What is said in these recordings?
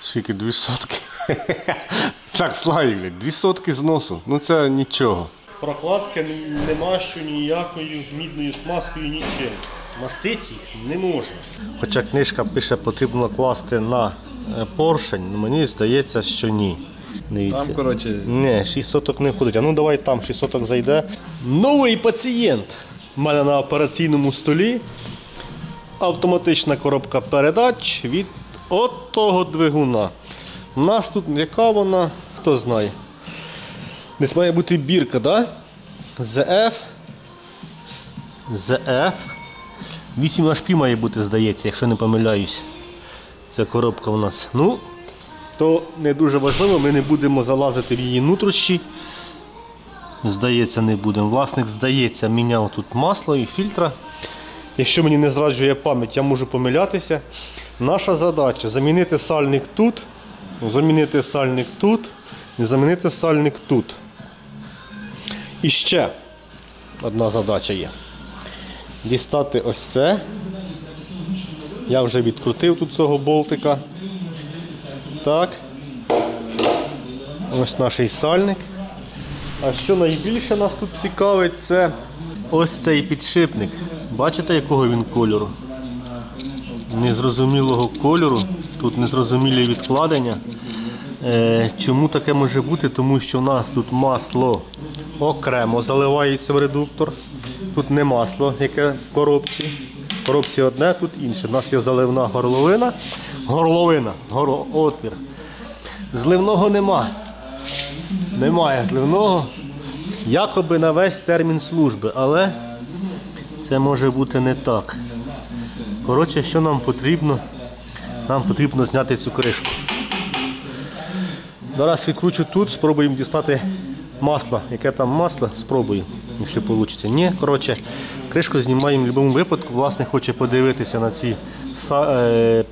Скільки 2 сотки. Так, Славік, 2 сотки зносу. Ну це нічого. Прокладки нема що ніякою мідною смазкою, нічим. Мастити їх не можна. Хоча книжка пише, потрібно класти на поршень, мені здається, що ні. Дивіться. Там, коротше... Ні, 6 соток не входить. А ну давай там 6 соток зайде. Новий пацієнт. У мене на операційному столі автоматична коробка передач від того двигуна. У нас тут яка вона, хто знає. Десь має бути бірка, так? Да? ZF. 8 HP має бути, здається, якщо не помиляюсь. Ця коробка у нас. Ну, то не дуже важливо, ми не будемо залазити в її нутрощі. Здається, не будемо. Власник, здається, міняв тут масло і фільтра. Якщо мені не зраджує пам'ять, я можу помилятися. Наша задача замінити сальник тут, замінити сальник тут і замінити сальник тут. І ще одна задача є. Дістати ось це. Я вже відкрутив тут цього болтика. Так. Ось наш сальник. А що найбільше нас тут цікавить, це ось цей підшипник. Бачите, якого він кольору? Незрозумілого кольору. Тут незрозумілі відкладення. Чому таке може бути? Тому що в нас тут масло окремо заливається в редуктор. Тут не масло, яке в коробці. В коробці одне, тут інше. У нас є заливна горловина. Отвір. Зливного нема. Немає зливного. Якоби на весь термін служби, але це може бути не так. Коротше, що нам потрібно? Нам потрібно зняти цю кришку. Зараз відкручу тут, спробуємо дістати масло. Яке там масло? Спробую, якщо вийде. Ні, коротше, кришку знімаємо в будь-якому випадку. Власник хоче подивитися на ці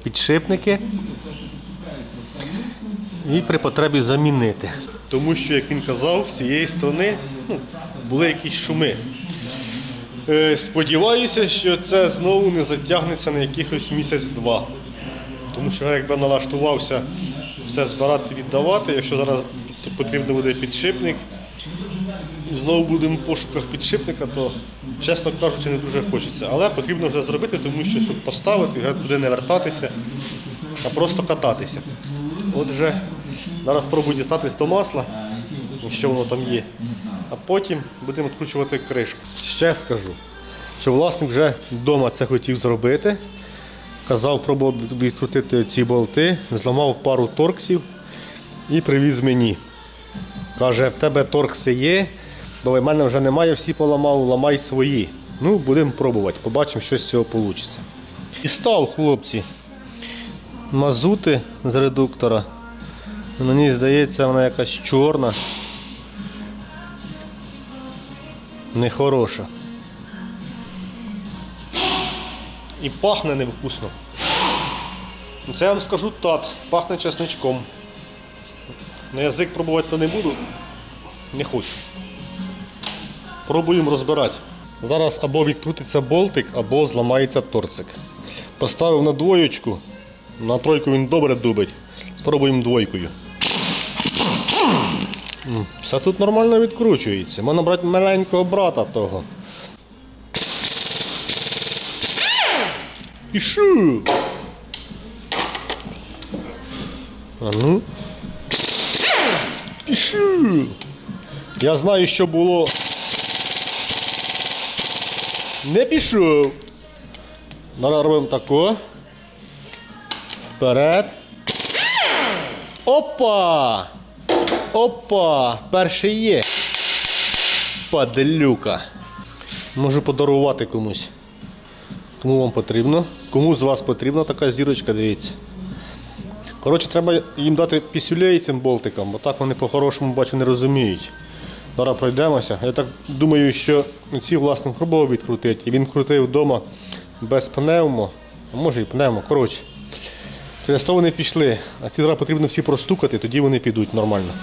підшипники і при потребі замінити. Тому що, як він казав, з цієї сторони були якісь шуми. Сподіваюся, що це знову не затягнеться на якихось місяць-два. Тому що якби налаштувався все збирати, віддавати, якщо зараз потрібно буде підшипник, знову будемо в пошуках підшипника, то, чесно кажучи, не дуже хочеться. Але потрібно вже зробити, тому що, щоб поставити, вже туди не вертатися, а просто кататися. Отже, зараз спробую дістатись до масла, що воно там є. А потім будемо відкручувати кришку. Ще скажу, що власник вже вдома це хотів зробити. Казав, пробував відкрутити ці болти, зламав пару торксів і привіз мені. Каже, в тебе торкси є, бо в мене вже немає, всі поламав, ламай свої. Ну, будемо пробувати, побачимо, що з цього вийде. І став, хлопці, мазути з редуктора. Мені здається, вона якась чорна. Нехороша. І пахне невкусно. Це я вам скажу так, пахне чесничком. На язик пробувати то не буду, не хочу. Пробуємо розбирати. Зараз або відкрутиться болтик, або зламається торцик. Поставив на двоєчку, на тройку він добре дубить. Спробуємо двойкою. Все тут нормально відкручується. Можна брати маленького брата того. Пішу! А ну. Пішу! Я знаю, що було. Не пішов. Зараз робимо тако. Вперед. Опа! Опа! Перший є. Падлюка. Можу подарувати комусь. Кому вам потрібно? Кому з вас потрібна така зірочка, дивіться. Коротше, треба їм дати пісюлей цим болтикам, бо так вони по-хорошому, бачу, не розуміють. Зараз пройдемося. Я так думаю, що ці власник пробував відкрутити. І він крутив вдома без пневмо. А може і пневмо. Коротше. Через то вони пішли. А ці зараз потрібно всі простукати, тоді вони підуть нормально.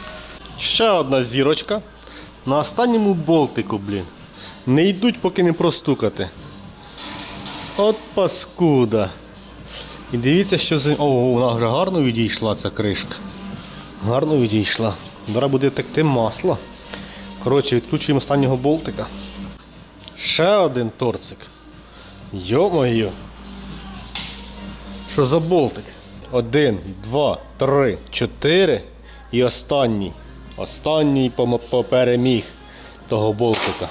Ще одна зірочка. На останньому болтику, блін. Не йдуть, поки не простукати. От паскуда. І дивіться, що з... Ого, вона вже гарно відійшла, ця кришка. Гарно відійшла. Зараз буде текти масло. Коротше, відкручуємо останнього болтика. Ще один торцик. Йо-моє. Що за болтик? 1, 2, 3, 4 і останній. Останній попереміг того болтика.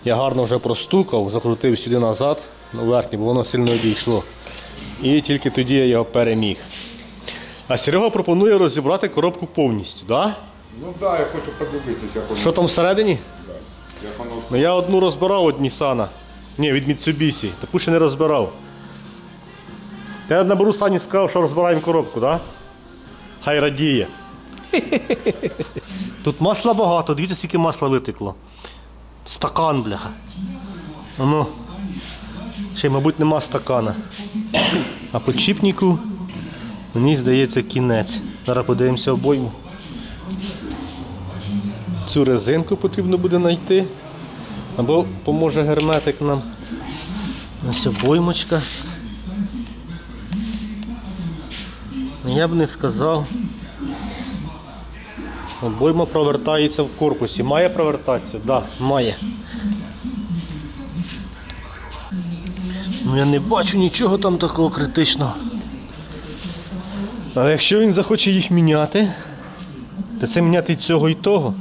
Я гарно вже простукав, закрутив сюди назад, на верхній, бо воно сильно відійшло. І тільки тоді я його переміг. А Серега пропонує розібрати коробку повністю, так? Да? Ну так, да, я хочу подивитися, як воно. Що там всередині? Да. Як воно... Ну я одну розбирав від Ніссана. Ні, від Mitsubishi. Таку ще не розбирав. Я наберу Сані сказав, що розбираємо коробку, так? Да? Хай радіє. Тут масла багато, дивіться, скільки масла витекло. Стакан, бляха. Ну, ще, мабуть, нема стакана. А по чіпніку, мені здається, кінець. Зараз подивимося обойму. Цю резинку потрібно буде знайти. Або поможе герметик нам. Ось обоймочка. Я б не сказав. Обойма провертається в корпусі. Має провертатися? Так, да, має. Ну я не бачу нічого там такого критичного. Але якщо він захоче їх міняти, то це міняти і цього і того.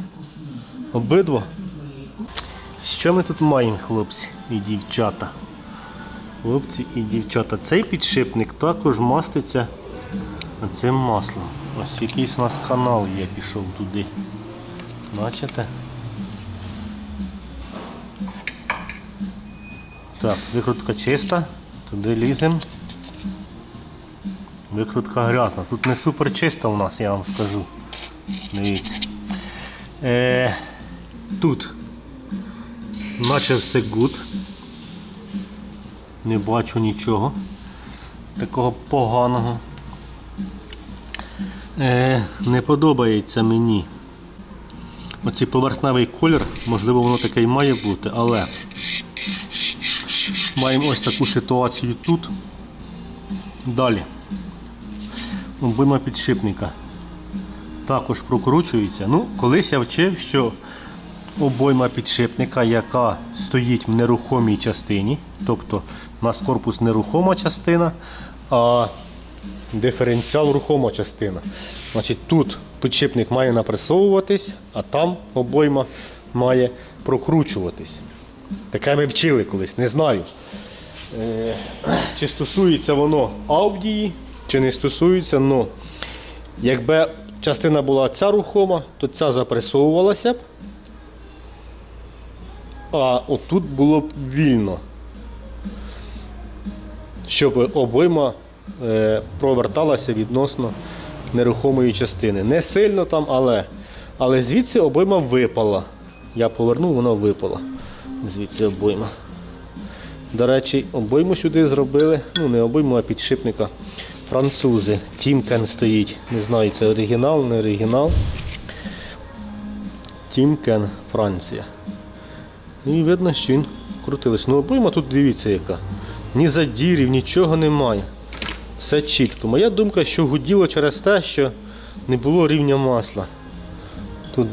Обидва. Що ми тут маємо, хлопці і дівчата? Хлопці і дівчата. Цей підшипник також маститься цим маслом. Ось якийсь у нас канал є, пішов туди. Бачите? Так, викрутка чиста, туди ліземо. Викрутка грязна. Тут не супер чиста у нас, я вам скажу. Дивіться. Тут наче все гуд. Не бачу нічого такого поганого. Не подобається мені оцей поверхневий колір, можливо воно таке і має бути, але маємо ось таку ситуацію тут. Далі. Обойма підшипника також прокручується. Ну, колись я вчив, що обойма підшипника, яка стоїть в нерухомій частині, тобто у нас корпус нерухома частина, а диференціал рухома частина. Значить, тут підшипник має напресовуватись, а там обойма має прокручуватись. Таке ми вчили колись, не знаю. Чи стосується воно Audi, чи не стосується, але якби частина була ця рухома, то ця запресовувалася б, а отут було б вільно, щоб обойма проверталася відносно нерухомої частини. Не сильно там, але звідси обойма випала. Я повернув, вона випала. Звідси обойма. До речі, обойму сюди зробили, ну не обойму, а підшипника. Французи. Тімкен стоїть. Не знаю, це оригінал, не оригінал. Тімкен, Франція. І видно, що він крутилось. Ну обойма тут дивіться яка. Ні задірів, нічого немає. Все чітко. Моя думка, що гуділо через те, що не було рівня масла. Тут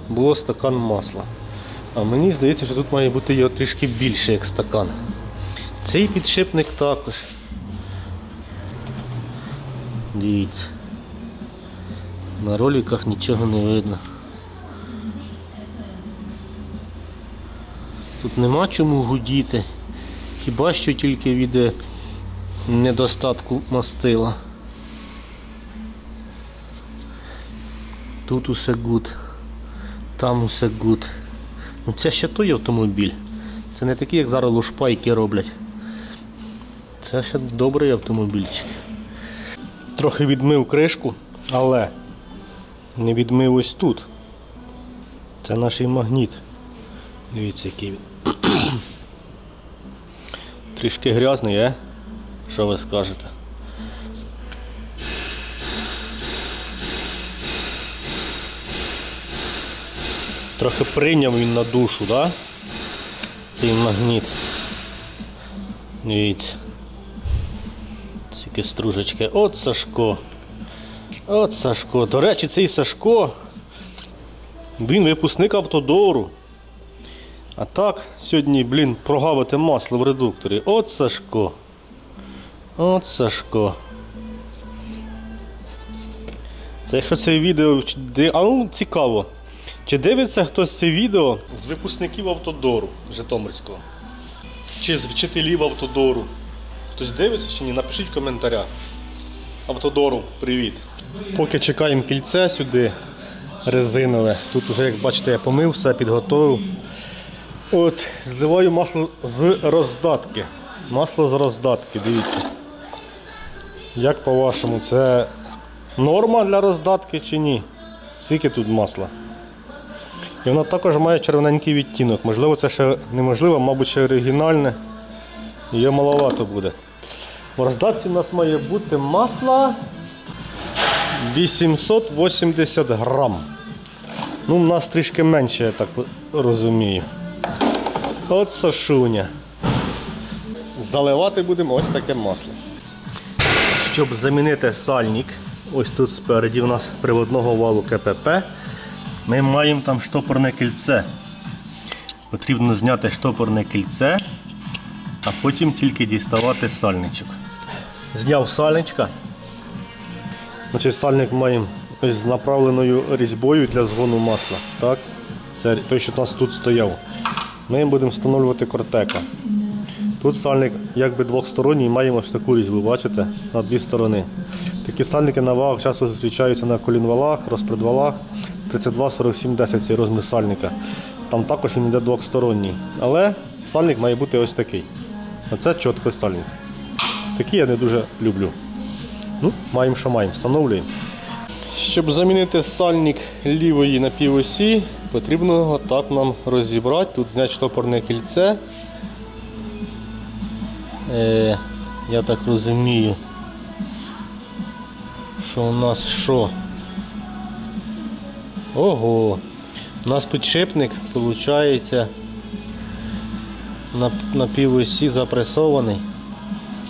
було стакан масла. А мені здається, що тут має бути його трішки більше, як стакан. Цей підшипник також. Дивіться. На роликах нічого не видно. Тут нема чому гудіти. Хіба що тільки від недостатку мастила. Тут усе гуд. Там усе гуд. Ну це ще той автомобіль. Це не такі, як зараз лушпайки роблять. Це ще добрий автомобільчик. Трохи відмив кришку, але не відмив ось тут. Це наш магніт. Дивіться, який він. Трішки грязний, Що ви скажете? Трохи прийняв він на душу, да? Цей магніт. Дивіться. Тільки стружечки. От Сашко. От Сашко. До речі, цей Сашко, він випускник Автодору. А так, сьогодні, блін, прогавити масло в редукторі. От Сашко. От Сашко. Це якщо це відео... А ну, цікаво. Чи дивиться хтось це відео з випускників Автодору Житомирського? Чи з вчителів Автодору? Хтось дивиться чи ні? Напишіть в коментарях. Автодору, привіт. Поки чекаємо кільце сюди резинове. Тут вже, як бачите, я помив, все підготовив. От, зливаю масло з роздатки. Масло з роздатки, дивіться. Як по-вашому, це норма для роздатки чи ні? Скільки тут масла? І воно також має червоненький відтінок. Можливо, це ще неможливо, мабуть, ще оригінальне. Її маловато буде. В роздатці у нас має бути масло 880 грам. Ну, у нас трішки менше, я так розумію. От Сашуня. Заливати будемо ось таке масло. Щоб замінити сальник, ось тут спереді у нас приводного валу КПП, ми маємо там штопорне кільце. Потрібно зняти штопорне кільце, а потім тільки діставати сальничок. Зняв сальничка. Значить, сальник маємо ось з направленою різьбою для згону масла. Так? Це той, що у нас тут стояв. Ми будемо встановлювати Кортека. Тут сальник якби двохсторонній, маємо ось таку різьбу, бачите, на дві сторони. Такі сальники на вагах часто зустрічаються на колінвалах, розпредвалах. 32-47-10 цей розмір сальника. Там також він йде двохсторонній. Але сальник має бути ось такий. Оце чітко сальник. Такий я не дуже люблю. Ну, маємо, що маємо, встановлюємо. Щоб замінити сальник лівої напівосі, потрібно його так нам розібрати. Тут зняти штопорне кільце. Я так розумію, що у нас що? Ого! У нас підшипник, виходить, на півосі запресований.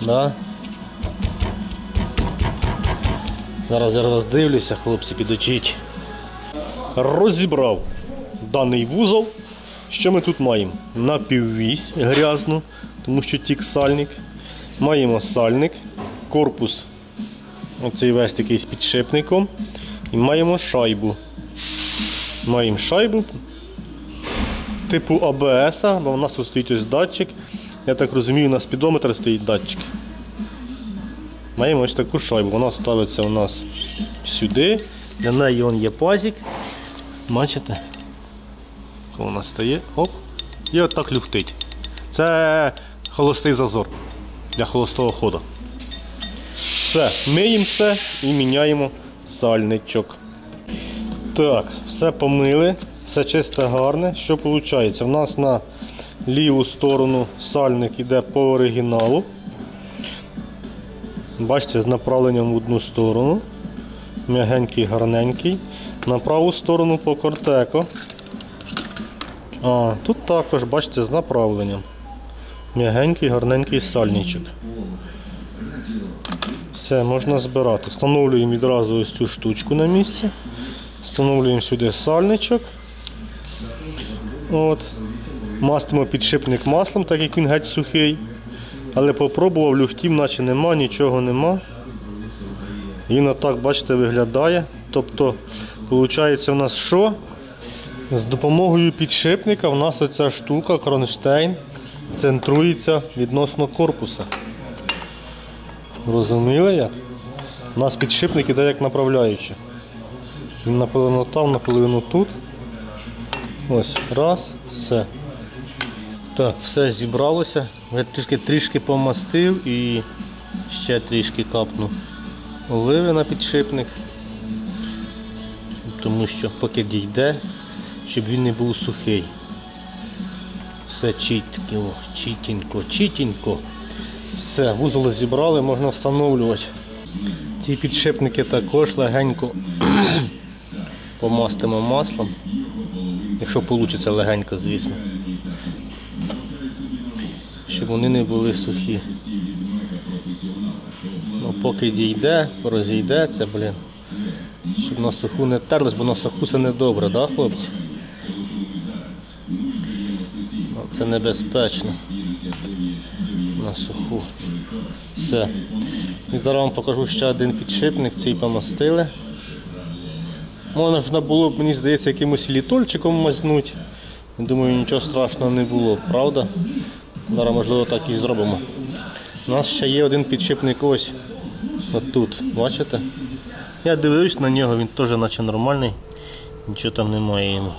Да? Зараз я роздивлюся, хлопці, підучіть. Розібрав даний вузол. Що ми тут маємо? Напіввісь грязну, тому що тік сальник. Маємо сальник, корпус, оцей весь такий з підшипником. І маємо шайбу. Маємо шайбу типу АБС, бо у нас тут стоїть ось датчик. Я так розумію, на спідометр стоїть датчик. Маємо ось таку шайбу. Вона ставиться у нас сюди. Для неї є пазик. Бачите? Коли вона стає, оп, і отак люфтить. Це холостий зазор для холостого ходу. Все, миємо все і міняємо сальничок. Так, все помили, все чисте, гарне. Що виходить? У нас на ліву сторону сальник йде по оригіналу. Бачите, з направленням в одну сторону. М'ягенький, гарненький. На праву сторону по Кортеко. А, тут також, бачите, з направленням. М'ягенький, гарненький сальничок. Все, можна збирати. Встановлюємо відразу ось цю штучку на місці. Встановлюємо сюди сальничок. От. Мастимо підшипник маслом, так як він геть сухий. Але попробував, люфтів наче нема, нічого нема. Він отак, бачите, виглядає. Тобто, виходить у нас що? З допомогою підшипника у нас оця штука, кронштейн, центрується відносно корпуса. Розуміли як? У нас підшипник іде як направляючий. Він наполовину там, наполовину тут. Ось, раз, все. Так, все зібралося. Я трішки помастив і ще трішки капнув оливи на підшипник. Тому що поки дійде, щоб він не був сухий. Все чітенько. Все, вузол зібрали, можна встановлювати. Ці підшипники також легенько помастимо маслом. Якщо вийде легенько, звісно. Щоб вони не були сухі. Ну, поки дійде, розійдеться, блін. Щоб на суху не терлось, бо на суху це не добре, да, хлопці? Ну, це небезпечно. На суху. Все. І зараз вам покажу ще один підшипник, цей помастили. Можна було б, мені здається, якимось літольчиком мазнуть. Думаю, нічого страшного не було, правда? Зараз, можливо, так і зробимо. У нас ще є один підшипник ось. От тут, бачите? Я дивлюсь на нього, він теж наче нормальний. Нічого там немає йому.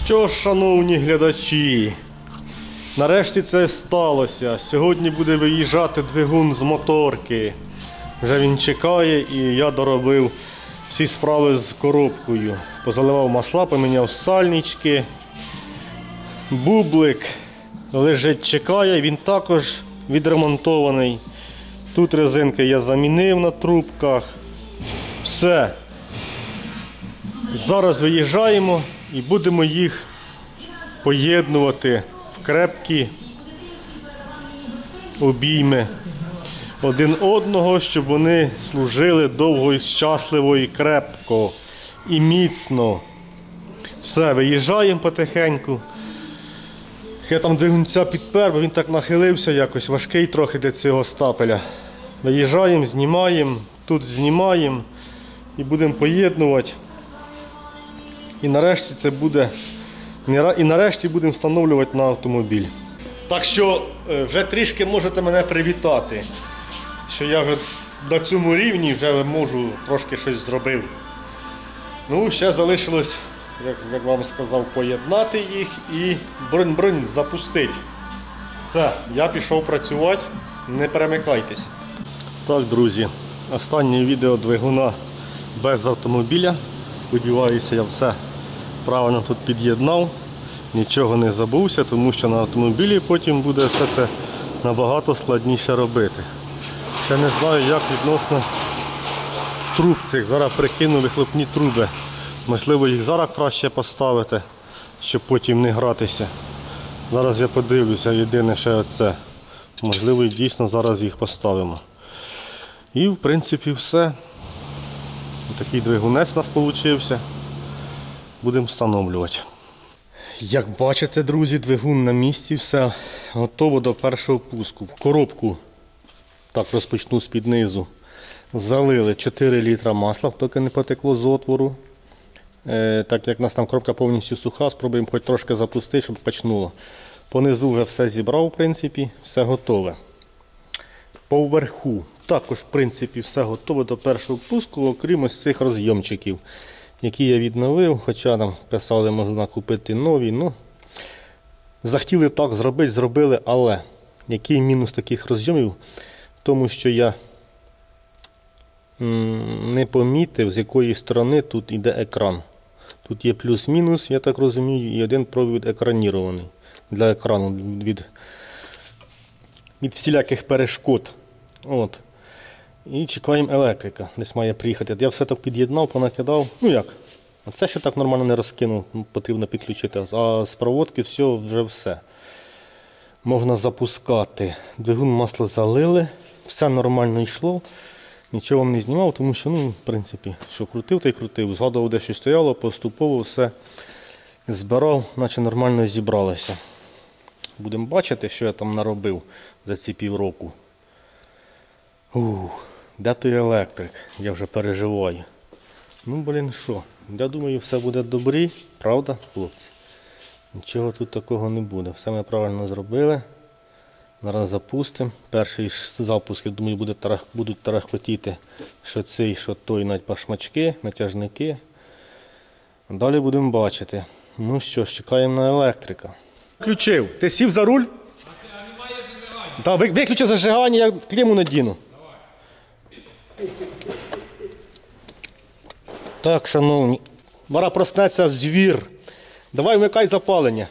Що ж, шановні глядачі, нарешті це сталося. Сьогодні буде виїжджати двигун з моторки. Вже він чекає і я доробив всі справи з коробкою. Позаливав масла, поміняв сальнички. Бублик лежить, чекає, він також відремонтований. Тут резинки я замінив на трубках. Все. Зараз виїжджаємо і будемо їх поєднувати в крепкі обійми один одного, щоб вони служили довго і щасливо і крепко і міцно. Все, виїжджаємо потихеньку. Я там двигунця підпер, бо він так нахилився якось, важкий трохи для цього стапеля. Виїжджаємо, знімаємо, тут знімаємо і будемо поєднувати. І нарешті це буде, і нарешті будемо встановлювати на автомобіль. Так що вже трішки можете мене привітати, що я вже на цьому рівні вже можу трошки щось зробив. Ну, ще залишилось, як вам сказав, поєднати їх і бринь-бринь запустити. Все, я пішов працювати, не перемикайтесь. Так, друзі, останнє відео двигуна без автомобіля. Сподіваюся, я все правильно тут під'єднав, нічого не забувся, тому що на автомобілі потім буде все це набагато складніше робити. Ще не знаю, як відносно труб цих. Зараз прикину вихлопні труби. Можливо, їх зараз краще поставити, щоб потім не гратися. Зараз я подивлюся, єдине ще оце. Можливо, і дійсно зараз їх поставимо. І в принципі все. Такий двигунець у нас вийшов. Будемо встановлювати. Як бачите, друзі, двигун на місці, все готово до першого пуску. В коробку, так розпочну з-під низу, залили 4 літра масла, поки не потекло з отвору. Так як у нас там коробка повністю суха, спробуємо хоч трошки запустити, щоб качнуло. Понизу вже все зібрав, в принципі, все готове. По верху також, в принципі, все готове до першого пуску, окрім ось цих розйомчиків, які я відновив, хоча там писали, можна купити нові. Ну, захотіли так зробити, зробили, але який мінус таких розйомів? В тому, що я не помітив, з якої сторони тут йде екран. Тут є плюс-мінус, я так розумію, і один провід екранірований для екрану від всіляких перешкод. От. І чекаємо електрика, десь має приїхати. Я все так під'єднав, понакидав. Ну як? А це ще так нормально не розкинув, потрібно підключити. А з проводки вже все. Можна запускати. Двигун, масло залили, все нормально йшло. Нічого вам не знімав, тому що, ну, в принципі, що крутив, та й крутив. Згадував, де що стояло, поступово все збирав, наче нормально зібралося. Будемо бачити, що я там наробив за ці півроку. Де той електрик? Я вже переживаю. Ну, блін, що? Я думаю, все буде добре, правда, хлопці? Нічого тут такого не буде. Все ми правильно зробили. Зараз запустимо. Перший запуск, я думаю, будуть тарахкотіти, що цей, що той, навіть пашмачки, натяжники. Далі будемо бачити. Ну що ж, чекаємо на електрика. Включив. Ти сів за руль? Так, виключив зажигання, я кліму надіну. Так, шановні. Зараз проснеться звір. Давай вмикай запалення.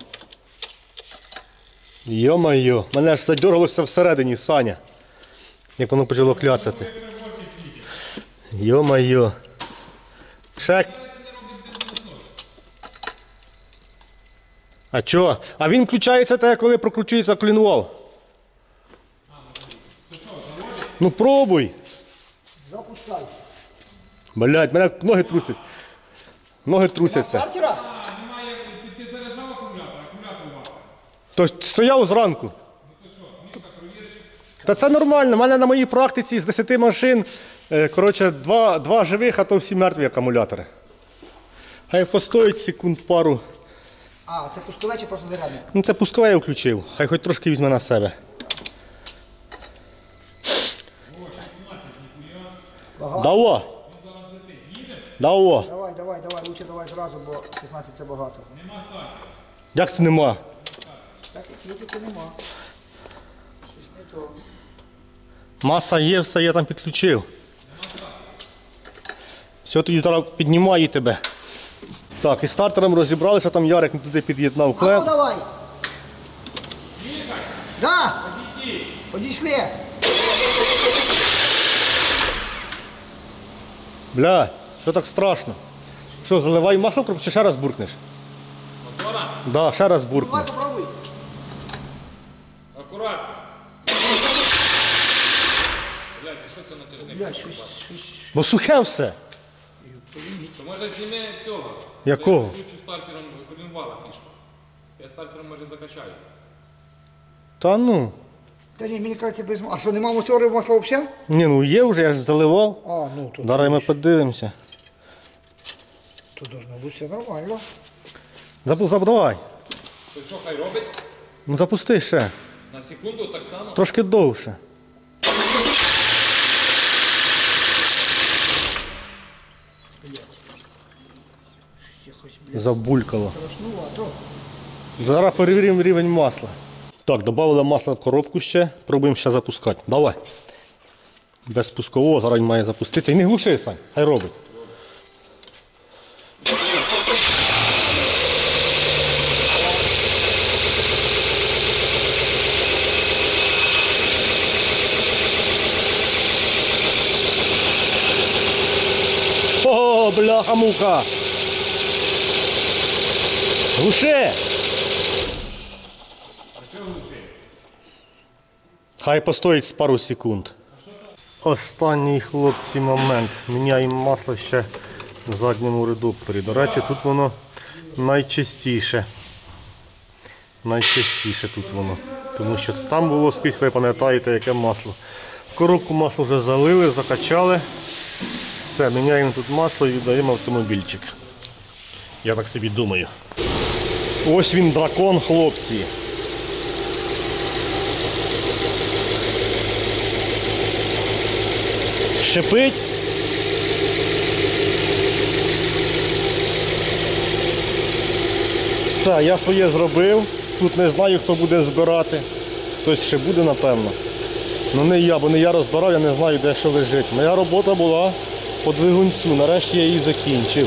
Йо-майо, мене аж задергалося всередині, Саня. Як воно почало кляцати. Йо-майо. Шек. А чого? А він включається те, коли прокручується клінвал. Ну пробуй. Запускай. Блядь, мене ноги трусять. Ноги трусяться. Стартера? Ти заряджав акумулятор, акумулятор мав. То стояв зранку. Та це нормально. У мене на моїй практиці з 10 машин, коротше, два живих, а то всі мертві акумулятори. Хай постоїть секунд пару. А, це пускове чи просто зарядник? Ну це пускове я включив. Хай хоч трошки візьме на себе. Давай. Давай. Давай, лучше давай зразу, бо 16 це багато. Як це нема? Так, як є, то нема. Щось не то. Маса є, все я там підключив. Все, тоді зараз піднімаю тебе. Так, із стартером розібралися, там Ярик не туди під'єднав А ну клеп. давай! Да! Одійшли! Бля, що так страшно? Що, заливай масло чи ще раз буркнеш? Мотора? Да, ще раз буркне. Давай попробуй! Акуратно. Блядь, а що це на тиждень? Блядь, щось... Бо сухе все. То може зніми цього. Якого? Я включу стартером коленвала фішку. Я стартером може закачаю. Та ну. Та ні, мені кажеться без масла. А що, нема мотора масла взагалі? Ні, ну є вже, я ж заливав. А, ну то... Зараз ми подивимося. То должно бути все нормально. Давай. То що, хай робить? Ну запусти ще. На секунду так само? Трошки довше. Якось, блядь, Забулькало. страшнувато. Зараз перевіримо рівень масла. Так, додали масло в коробку ще. Пробуємо ще запускати. Давай. Без спускового зараз він має запуститися. І не глуши, Сань, хай робить. О, бляха-муха! Глуши! Хай постоїть з пару секунд. Останній, хлопці, момент. Міняємо масло ще в задньому редукторі. До речі, тут воно найчастіше. Найчастіше тут воно. Тому що там було скрізь, ви пам'ятаєте, яке масло. В коробку масло вже залили, закачали. Все, міняємо тут масло і віддаємо автомобільчик. Я так собі думаю. Ось він, дракон, хлопці. Шипить. Все, я своє зробив. Тут не знаю, хто буде збирати. Хтось ще буде, напевно. Ну не я, бо не я розбирав, я не знаю, де що лежить. Моя робота була по двигунцю. Нарешті я її закінчив.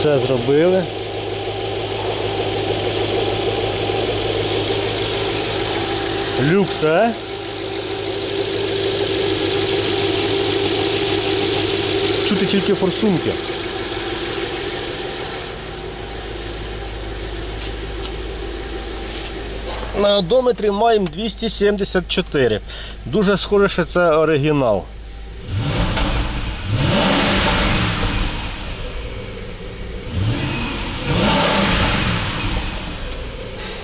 Все зробили. Люкс, Чути тільки форсунки. На одометрі маємо 274. Дуже схоже, що це оригінал.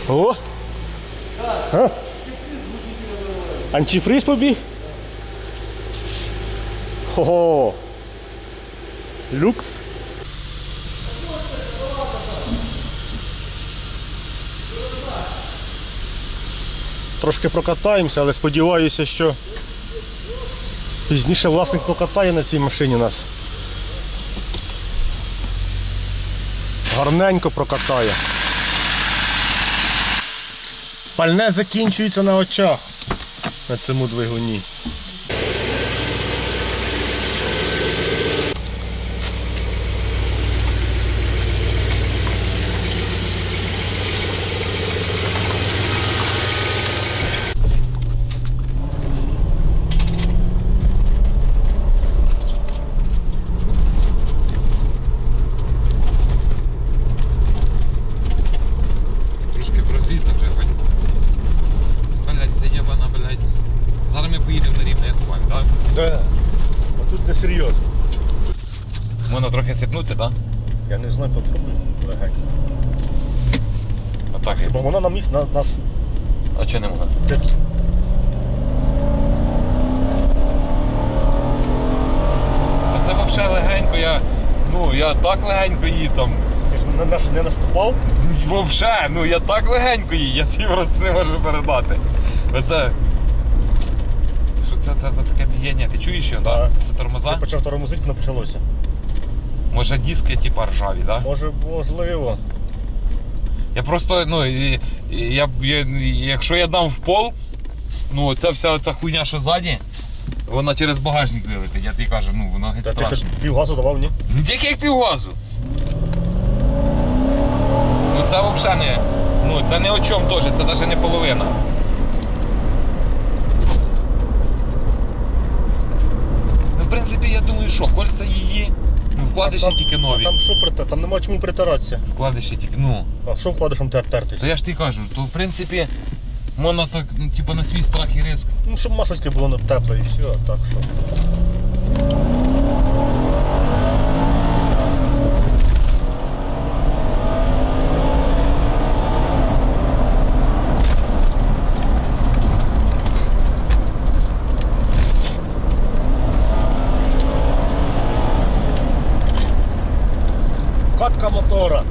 О! А? Антифриз побіг? Ого! Люкс. Трошки прокатаємося, але сподіваюся, що пізніше власник покатає на цій машині нас. Гарненько прокатає. Пальне закінчується на очах на цьому двигуні. Трошки прогріта вже хоч. Блядь, це єбана, блядь. поїдемо на рівний асфальт, так? Да. А тут не серйозно. Можна трохи сипнути, так? Я не знаю, попробуй легенько. А так, Бо вона на місці нас. а чого не можна? Та це взагалі легенько, я так легенько її там. Ти ж не наступав? Взагалі, я так легенько її, я тобі просто не можу передати. Оце. Що це за таке бієння? Ти чуєш його, так? Це тормоза? Ти почав тормозити, воно почалося. Може диски типа ржаві, так? Може, можливо. Я просто, якщо я дам в пол, ця вся та хуйня, що ззаді, вона через багажник вилетить, я тобі кажу, воно геть Та ти страшно. хоч півгазу давав, ні? Не тільки як півгазу. Це взагалі не, це не о чому теж, це навіть не половина. В принципі, я думаю, що, кольця її, вкладиші тільки нові. Там що там нема чому притиратися. Вкладиші тільки, А що вкладишем тертись? То я ж тобі кажу, то в принципі, можна так, на свій страх і ризик. Щоб масочки було тепле і все, а так що. Обкатка мотора.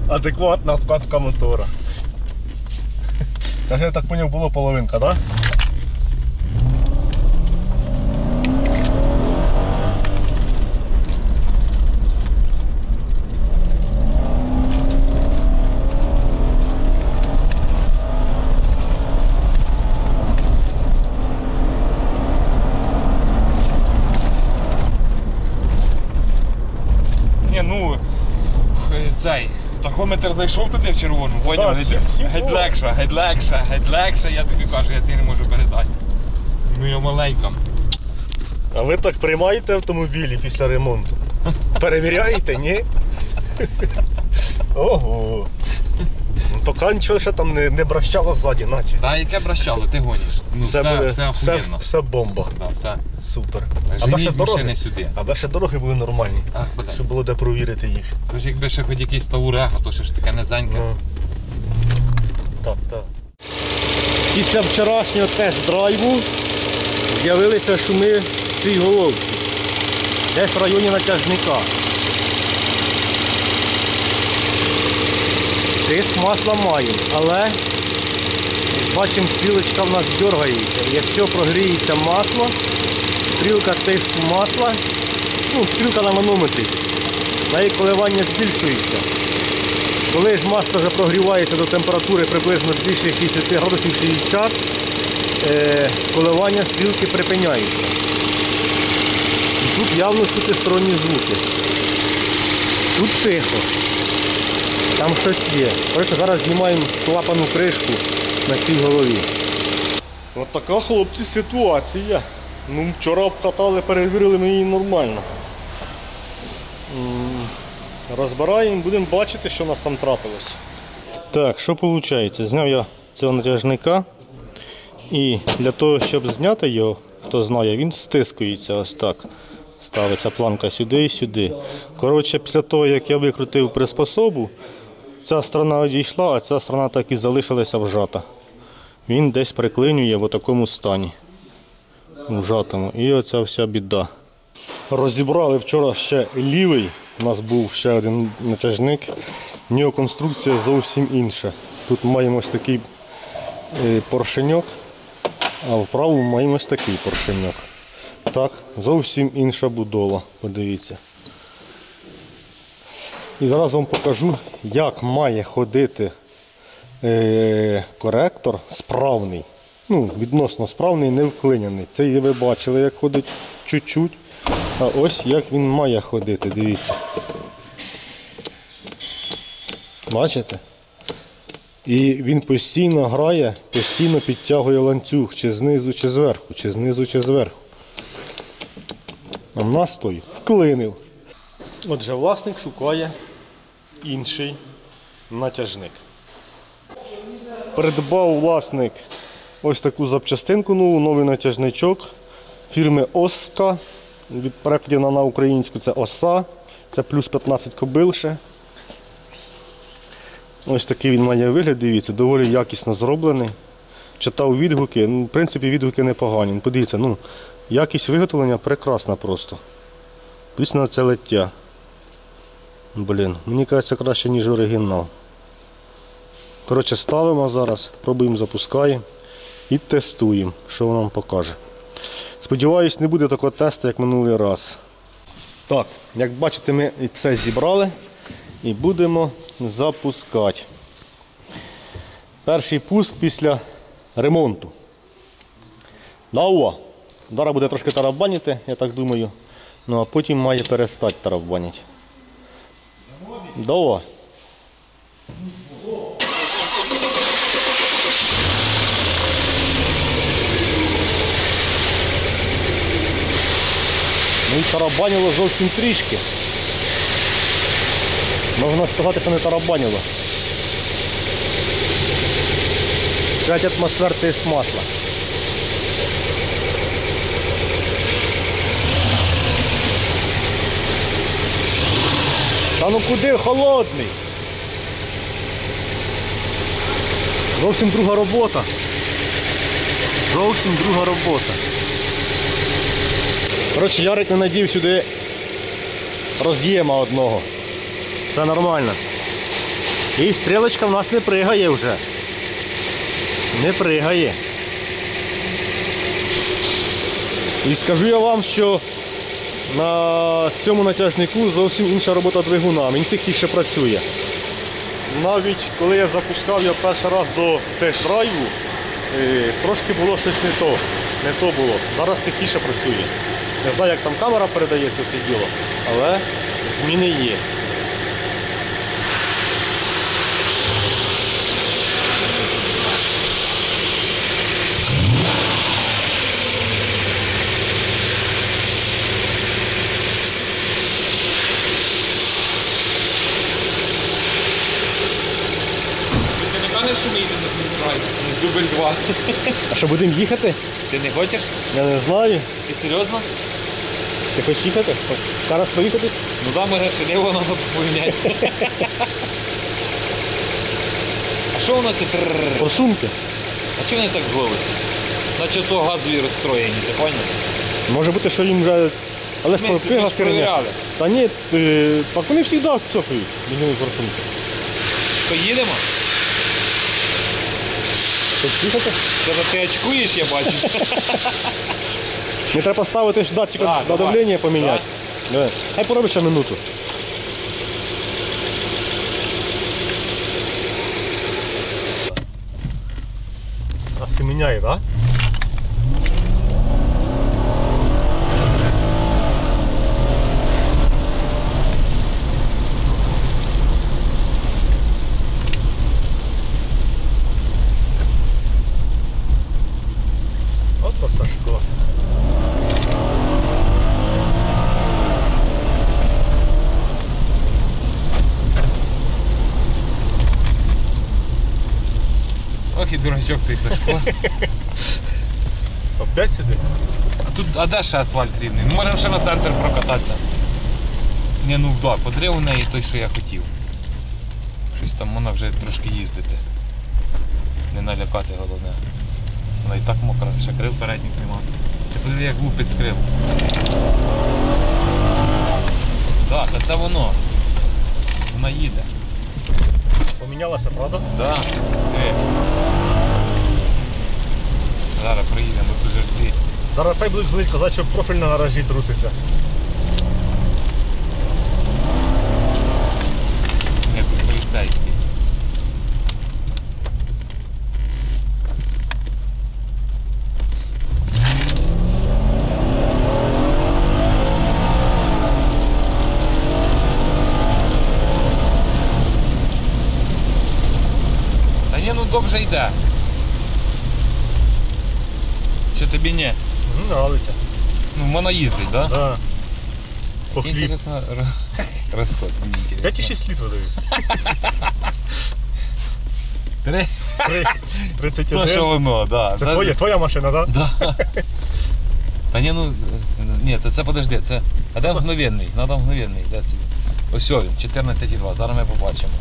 Адекватна обкатка мотора. Це ж, я так зрозумів, було половинка, так? Да? Цей тахометр зайшов туди в червону, поняв? Геть легше, я тобі кажу, я тобі не можу передати. Я маленька. А ви так приймаєте автомобілі після ремонту? Перевіряєте, ні? Ого. Поки нічого ще там не бращало ззаді, наче. Та яке бращало, ти гониш. Все бомба. Да, все. Супер. Женіть машини сюди. Аби ще дороги були нормальні, щоб було де провірити їх. Тож якби ще хоч якийсь Таурега, то ще ж таке низеньке. Так. Після вчорашнього тест-драйву з'явилися шуми в цій головці. Десь в районі натяжника. Тиск масла маємо, але бачимо, стрілочка в нас дергається. Якщо прогріється масло, стрілка тиску масла, стрілка на манометрі, на її коливання збільшується. Коли ж масло вже прогрівається до температури приблизно більше 60 градусів 60, коливання стрілки припиняється. І тут явно чути сторонні звуки. Тут тихо. Там щось є. Коротше, зараз знімаємо клапану кришку на цій голові. Ось така, хлопці, ситуація. Вчора обкатали, перевірили ми її нормально. Розбираємо, будемо бачити, що у нас там трапилось. Так, що виходить? Зняв я цього натяжника. І для того, щоб зняти його, хто знає, він стискується ось так. Ставиться планка сюди і сюди. Коротше, після того, як я викрутив приспособу, ця сторона одійшла, а ця сторона так і залишилася вжата. Він десь приклинює в такому стані. Вжатому. І оця вся біда. Розібрали вчора ще лівий. У нас був ще один натяжник. В нього конструкція зовсім інша. Тут маємо ось такий поршеньок, а вправо маємо ось такий поршеньок. Так, зовсім інша будова. Подивіться. І зараз вам покажу, як має ходити коректор справний. Відносно справний, не вклиняний. Це ви бачили, як ходить чуть-чуть. А ось як він має ходити, дивіться. Бачите? І він постійно грає, постійно підтягує ланцюг, чи знизу, чи зверху, чи знизу, чи зверху. А в нас той вклинив. Отже, власник шукає інший натяжник. Придбав власник ось таку запчастинку, новий натяжничок фірми Оста. Від перекладів на українську це Оса. Це плюс 15 кобил ще. Ось такий він має вигляд, дивіться, доволі якісно зроблений. Читав відгуки, в принципі відгуки непогані. Подивіться, якість виготовлення прекрасна просто. Після це лиття. Мені кажеться краще, ніж оригінал. Коротше, ставимо зараз, пробуємо, запускаємо і тестуємо, що воно нам покаже. Сподіваюсь, не буде такого тесту, як минулий раз. Так, як бачите, ми все зібрали і будемо запускати. Перший пуск після ремонту. Дава. Зараз буде трошки тарабаніти, я так думаю. А потім має перестати тарабаніти. Дава. І тарабанило зовсім трішки. Можна сказати, що не тарабанило. 5 атмосфер тиск масла. Та ну куди холодний? Зовсім друга робота. Зовсім друга робота. Коротше, Ярик не надів сюди роз'єма одного. Це нормально. І стрілочка в нас не пригає вже. Не пригає. І скажу я вам, що на цьому натяжнику зовсім інша робота двигуна. Він тихіше працює. Навіть коли я запускав його перший раз до тест-драйву, трошки було щось не то. Не то було. Зараз тихіше працює. Не знаю, як там камера передає це все діло, але зміни є. Ти не певний, що ми їдемо на тест-драйв? Дубль 2. А що, будемо їхати? Ти не хочеш? Я не знаю. Ти серйозно? Ти хочеш їхати? Зараз поїхати? Ну да, може ще не воно поміняти. А що воно це трррррр? Форсунки. А чого вони так зловиться? Наче то газові розстроєні, ти поняв? Може бути, що їм вже... Але ж Ми собі пига ж херня. перевіряли. Та ні, так вони завжди цофають. Міняють форсунки. Поїдемо? Хочеш їхати? Ти очкуєш, я бачу. Не треба ставити ж датчик Так, на давай. давлення поміняти. Давай. Хай поробиш ще минуту. Осеменяє, так? Ото Сашко. Ох і дурачок цей Сашко. Опять сюди? А де ще асфальт рівний? Ми можемо ще на центр прокататися. Ні, ну да, подрив у неї той, що я хотів. Щось там вона вже трошки їздити. Не налякати головне. Вона і так мокра, ще крил передніх нема. Ти подиви, як лупить крил. Так, а це воно. Вона їде. Помінялася, правда? Так. Зараз приїдемо до Тужерці. Зараз хай будуть дзвонити казати, що профіль на гаражі труситься. Ні, тут поліцейський. Та ні, ну добре йде. Що тобі ні? Нравиться. Ну, вона їздить, так? Да? Да. По хліб. Інтересно, розход мені інтересно. 5,6 літрів дають. 31. То, що воно, да. Це твоя машина, так? Да. Та ні, ну, ні, то це подожди, це, а де мгновенний? Надо мгновенний, де це? Ось він, 14,2, зараз ми побачимо.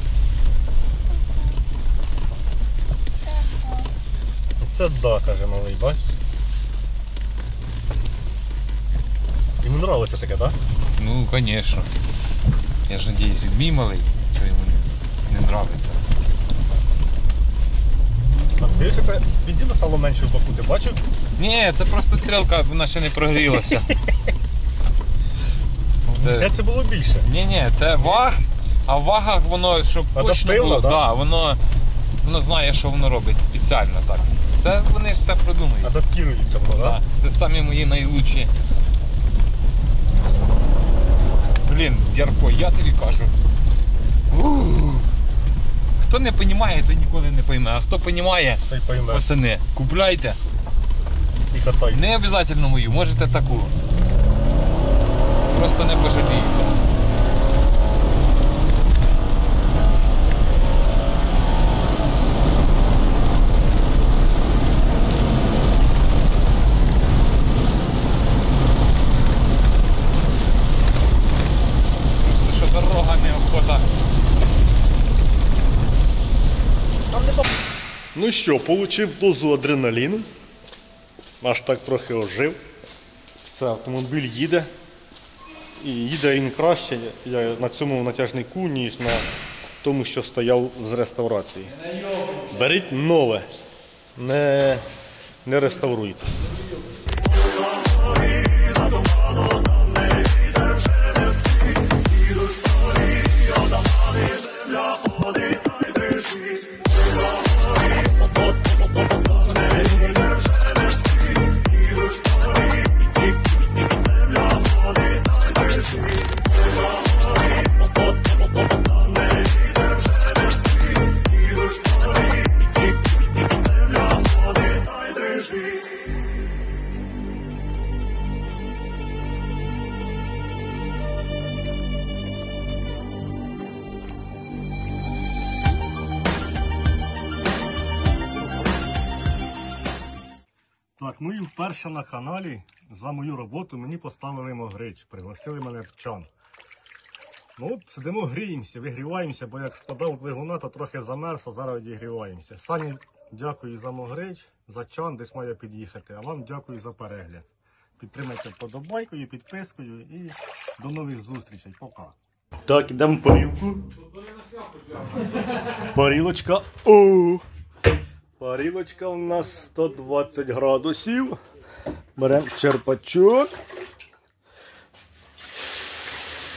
Це да, каже малий, бачиш? Йому нравиться таке, так? Ну, звісно. Я ж надіюсь, він мій малий, що йому не нравиться. А дивишся, бензину стало менше в боку, ти бачив? Ні, це просто стрілка, вона ще не прогрілася. Де це було більше? Ні, це ваг, а в вагах воно, щоб точно Адаптивно, було, да? да, воно знає, що воно робить спеціально так. Це вони ж все продумують. Адаптується воно, так? Да, це самі мої найлучші. Блін, Ярко, я тобі кажу. Хто не розуміє, той ніколи не пойме. А хто розуміє, Та й поймеш. пацани, купляйте. І катай. Не обов'язково мою, можете таку. Просто не пожалієте. Просто що дорога неохота. Ну що, отримав дозу адреналіну. Аж так трохи ожив. Все, автомобіль їде. І їде він краще на цьому натяжнику, ніж на тому, що стояв з реставрації. Беріть нове, не реставруйте. Так, ну і вперше на каналі за мою роботу мені поставили могрич, пригласили мене в чан. Ну от сидимо, гріємося, вигріваємося, бо як складав двигуна, то трохи замерз, а зараз відігріваємося. Сані дякую за могрич, за чан, десь має під'їхати, а вам дякую за перегляд. Підтримайте вподобайкою, підпискою і до нових зустрічей. Пока. Так, йдемо в парілку. Парілочка. Парілочка у нас 120 градусів. Беремо черпачок.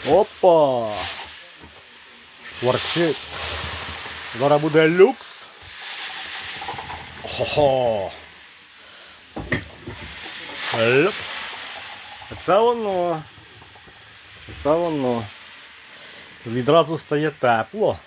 Опа! Шкварчить. Зараз буде люкс. Хо-хо! Люкс. Це воно. Це воно. Відразу стає тепло.